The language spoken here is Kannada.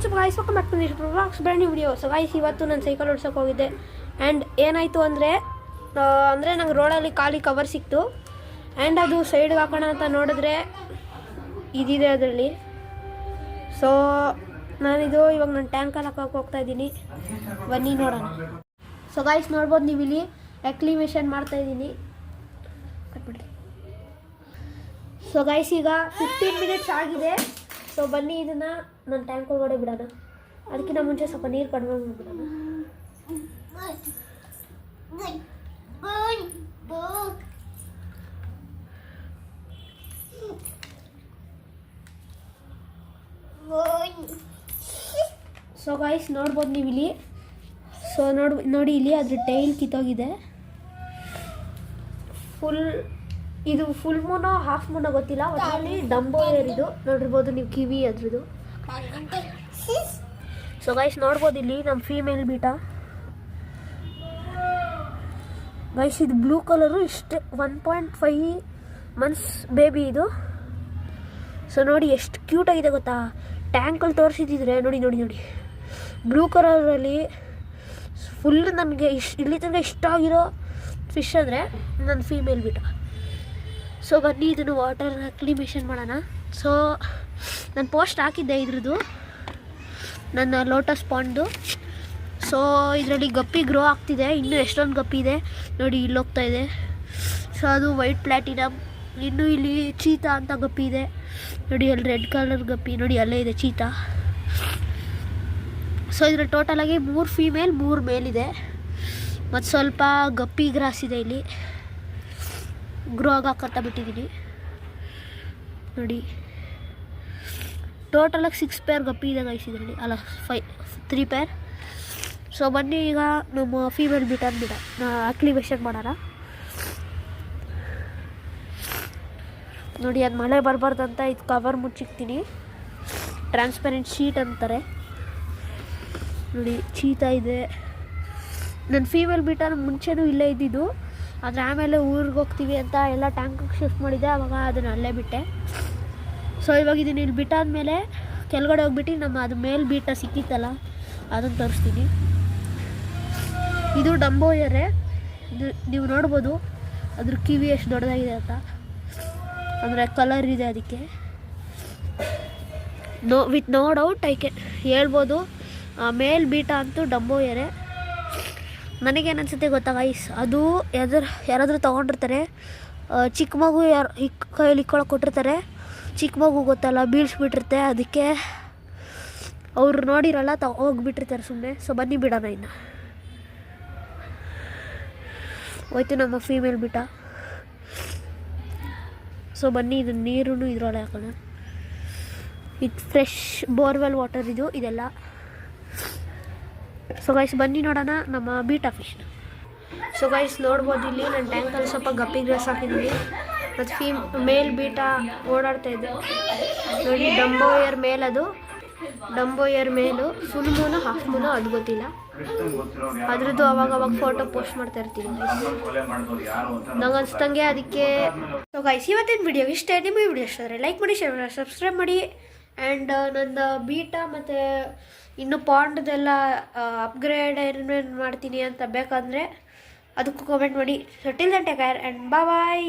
WhatsApp guys welcome back to this brand new video. So guys, ಇವತ್ತು ನಾನು ಸೈಕಲ್ ಓಡ್ಸೋಕೆ ಹೋಗಿದ್ದೆ. ಆ್ಯಂಡ್ ಏನಾಯಿತು ಅಂದರೆ ನಂಗೆ ರೋಡಲ್ಲಿ ಖಾಲಿ ಕವರ್ ಸಿಕ್ತು. ಆ್ಯಂಡ್ ಅದು ಸೈಡ್ಗೆ ಹಾಕೋಣ ಅಂತ ನೋಡಿದ್ರೆ ಇದಿದೆ ಅದರಲ್ಲಿ. ಸೊ ನಾನಿದು ಇವಾಗ ನಾನು ಟ್ಯಾಂಕಲ್ಲಿ ಹಾಕೋಕೆ ಹೋಗ್ತಾ ಇದ್ದೀನಿ. ಬನ್ನಿ ನೋಡೋಣ. ಸೊ ಗಾಯ್ಸ್, ನೋಡ್ಬೋದು ನೀವು ಇಲ್ಲಿ ಆಕ್ಲಿವೇಷನ್ ಮಾಡ್ತಾಯಿದ್ದೀನಿ. ಕಟ್ಬಿಡ್ರಿ. ಸೊ ಗಾಯ್ಸ್, ಈಗ 15 ಮಿನಿಟ್ಸ್ ಆಗಿದೆ. ಸೊ ಬನ್ನಿ ಇದನ್ನು ನಾನು ಟ್ಯಾಂಕ್ ಒಳಗಡೆ ಬಿಡೋಣ. ಅದಕ್ಕಿಂತ ಮುಂಚೆ ಸ್ವಲ್ಪ ನೀರು ಕಡಿಮೆ ಮಾಡಿಬಿಡೋಣ. ಸೊ ಗಾಯ್ಸ್, ನೋಡ್ಬೋದು ನೀವು ಇಲ್ಲಿ. ಸೊ ನೋಡಿ ಇಲ್ಲಿ ಅದ್ರ ಟೈಲ್ ಕಿತ್ತೋಗಿದೆ. ಇದು ಫುಲ್ ಮೂನೋ ಹಾಫ್ ಮೂನೋ ಗೊತ್ತಿಲ್ಲ, ಅದರಲ್ಲಿ ಡಂಬೋ ಏರ್ ಇದು ನೋಡಿರ್ಬೋದು ನೀವು, ಕಿವಿ ಅದ್ರದ್ದು. ಸೊ ಗೈಸ್, ನೋಡ್ಬೋದು ಇಲ್ಲಿ ನಮ್ಮ ಫೀಮೇಲ್ ಬೀಟಾ. ಗೈಸ್, ಇದು ಬ್ಲೂ ಕಲರು, ಇಷ್ಟೇ 1.5 ಮಂತ್ಸ್ ಬೇಬಿ ಇದು. ಸೊ ನೋಡಿ ಎಷ್ಟು ಕ್ಯೂಟಾಗಿದೆ ಗೊತ್ತಾ. ಟ್ಯಾಂಕಲ್ಲಿ ತೋರಿಸಿದ್ರೆ ನೋಡಿ ನೋಡಿ ನೋಡಿ, ಬ್ಲೂ ಕಲರಲ್ಲಿ ಫುಲ್ ನನಗೆ ಇಲ್ಲಿ ತನಕ ಇಷ್ಟ ಆಗಿರೋ ಫಿಶ್ ಅಂದರೆ ನನ್ನ ಫೀಮೇಲ್ ಬೀಟಾ. ಸೊ ಬನ್ನಿ ಇದನ್ನು ವಾಟರ್ ಆಕ್ಲಿಮೇಷನ್ ಮಾಡೋಣ. ಸೊ ನಾನು ಪೋಸ್ಟ್ ಹಾಕಿದ್ದೆ ಇದ್ರದ್ದು, ನನ್ನ ಲೋಟಸ್ ಪಾಂಡ್ದು. ಸೊ ಇದರಲ್ಲಿ ಗಪ್ಪಿ ಗ್ರೋ ಆಗ್ತಿದೆ, ಇನ್ನೂ ಎಷ್ಟೊಂದು ಗಪ್ಪಿ ಇದೆ ನೋಡಿ, ಇಲ್ಲಿ ಹೋಗ್ತಾ ಇದೆ. ಸೊ ಅದು ವೈಟ್ ಪ್ಲ್ಯಾಟಿನಮ್. ಇನ್ನೂ ಇಲ್ಲಿ ಚೀತಾ ಅಂತ ಗಪ್ಪಿ ಇದೆ ನೋಡಿ, ಅಲ್ಲಿ ರೆಡ್ ಕಲರ್ ಗಪ್ಪಿ ನೋಡಿ, ಅಲ್ಲೇ ಇದೆ ಚೀತಾ. ಸೊ ಇದರಲ್ಲಿ ಟೋಟಲಾಗಿ 3 ಫೀಮೇಲ್ 3 ಮೇಲ್ ಇದೆ, ಮತ್ತು ಸ್ವಲ್ಪ ಗಪ್ಪಿ ಗ್ರಾಸ್ ಇದೆ ಇಲ್ಲಿ, ಗ್ರೋ ಆಗಕ್ಕೆ ಬಿಟ್ಟಿದ್ದೀನಿ ನೋಡಿ. ಟೋಟಲಾಗಿ 6 ಪೇರ್ ಗಪ್ಪಿ ಇದೆ ಗೈಸ್ ಇದರಲ್ಲಿ, ಅಲ್ಲ 3 ಪೇರ್. ಸೊ ಬನ್ನಿ ಈಗ ನಮ್ಮ ಫೀಮೇಲ್ ಬೀಟಾನ ಆಕ್ಲಿವೇಷನ್ ಮಾಡೋಣ. ನೋಡಿ, ಅದು ಮಳೆ ಬರಬಾರ್ದಂತ ಇದು ಕವರ್ ಮುಚ್ಚಿಕ್ತೀನಿ, ಟ್ರಾನ್ಸ್ಪರೆಂಟ್ ಶೀಟ್ ಅಂತಾರೆ ನೋಡಿ. ಚೀತಾ ಇದೆ. ನನ್ನ ಫೀಮೇಲ್ ಬೀಟಾನ ಮುಂಚೆನೂ ಇಲ್ಲೇ ಇದ್ದಿದ್ದು, ಆದರೆ ಆಮೇಲೆ ಊರಿಗೆ ಹೋಗ್ತೀವಿ ಅಂತ ಎಲ್ಲ ಟ್ಯಾಂಕಿಗೆ ಶಿಫ್ಟ್ ಮಾಡಿದ್ದೆ, ಆವಾಗ ಅದನ್ನು ಅಲ್ಲೇ ಬಿಟ್ಟೆ. ಸೊ ಇವಾಗ ಇದನ್ನು ಇಲ್ಲಿ ಬಿಟ್ಟಾದ್ಮೇಲೆ ಕೆಳಗಡೆ ಹೋಗ್ಬಿಟ್ಟು ನಮ್ಮ ಅದು ಮೇಲೆ ಬೀಟ ಸಿಕ್ಕಿತ್ತಲ್ಲ ಅದನ್ನು ತೋರಿಸ್ತೀನಿ. ಇದು ಡಂಬೋ ಏರೆ. ಇದು ನೀವು ನೋಡ್ಬೋದು ಅದ್ರ ಕಿವಿ ಎಷ್ಟು ದೊಡ್ಡದಾಗಿದೆ ಅಂತ, ಅಂದರೆ ಕಲರ್ ಇದೆ ಅದಕ್ಕೆ. ವಿತ್ ನೋ ಡೌಟ್ ಹೇಳ್ಬೋದು ಮೇಲ್ ಬೀಟ ಅಂತೂ ಡಂಬೋ ಏರೆ. ನನಗೇನು ಅನಿಸುತ್ತೆ ಗೊತ್ತಾ ಗೈಸ್, ಅದು ಯಾರಾದರೂ ತೊಗೊಂಡಿರ್ತಾರೆ, ಚಿಕ್ಕ ಮಗು ಕೈಯಲ್ಲಿ ಇಕ್ಕೊಳಕ್ಕೆ ಕೊಟ್ಟಿರ್ತಾರೆ, ಚಿಕ್ಕ ಮಗು ಗೊತ್ತಲ್ಲ ಬೀಳ್ಸ್ಬಿಟ್ಟಿರುತ್ತೆ, ಅದಕ್ಕೆ ಅವ್ರು ನೋಡಿರಲ್ಲ ಹೋಗ್ಬಿಟ್ಟಿರ್ತಾರೆ ಸುಮ್ಮನೆ. ಸೊ ಬನ್ನಿ ಬಿಡೋಣ, ಇನ್ನು ಹೋಯ್ತು ನಮ್ಮ ಫೀಮೇಲ್ ಬೀಟ. ಸೊ ಬನ್ನಿ ಇದು ನೀರು ಇದ್ರೊಳಗೆ ಹಾಕೋಣ. ಇದು ಫ್ರೆಶ್ ಬೋರ್ವೆಲ್ ವಾಟರ್ ಇದೆಲ್ಲ. ಸೊ ಗೈಸ್, ಬನ್ನಿ ನೋಡೋಣ ನಮ್ಮ ಬೀಟಾ ಫಿಶ್ನ. ಸೊ ಗೈಸ್, ನೋಡ್ಬೋದು ಇಲ್ಲಿ ನಾನು ಟ್ಯಾಂಕಲ್ಲಿ ಸ್ವಲ್ಪ ಗಪ್ಪಿ ಗ್ರಾಸ್ ಹಾಕಿದ್ದೀನಿ, ಮತ್ತು ಮೇಲ್ ಬೀಟಾ ಓಡಾಡ್ತಾ ಇದೆ ನೋಡಿ. ಡಂಬೋ ಏರ್ ಮೇಲ್, ಅದು ಡಂಬೋ ಏರ್ ಮೇಲು. ಫುಲ್ ಮೂನು ಹಾಫ್ ಮೂನು ಅದು ಗೊತ್ತಿಲ್ಲ, ಅದ್ರದ್ದು ಅವಾಗ ಫೋಟೋ ಪೋಸ್ಟ್ ಮಾಡ್ತಾ ಇರ್ತೀನಿ ನಂಗೆ ಅನ್ಸ್ದಂಗೆ, ಅದಕ್ಕೆ. ಸೊ ಗೈಸ್, ಇವತ್ತಿನ ವಿಡಿಯೋ ಇಷ್ಟ. ನಿಮ್ಮ ವಿಡಿಯೋ ಇಷ್ಟ ಆದರೆ ಲೈಕ್ ಮಾಡಿ, ಶೇರ್ ಮಾಡಿ, ಸಬ್ಸ್ಕ್ರೈಬ್ ಮಾಡಿ. ಆ್ಯಂಡ್ ನನ್ನ ಬೀಟಾ ಮತ್ತು ಇನ್ನು ಪಾಂಡ್ದೆಲ್ಲ ಅಪ್ಗ್ರೇಡ್ ಏನೇನು ಮಾಡ್ತೀನಿ ಅಂತ ಬೇಕಾದರೆ ಅದಕ್ಕೂ ಕಮೆಂಟ್ ಮಾಡಿ. So till then take care and bye.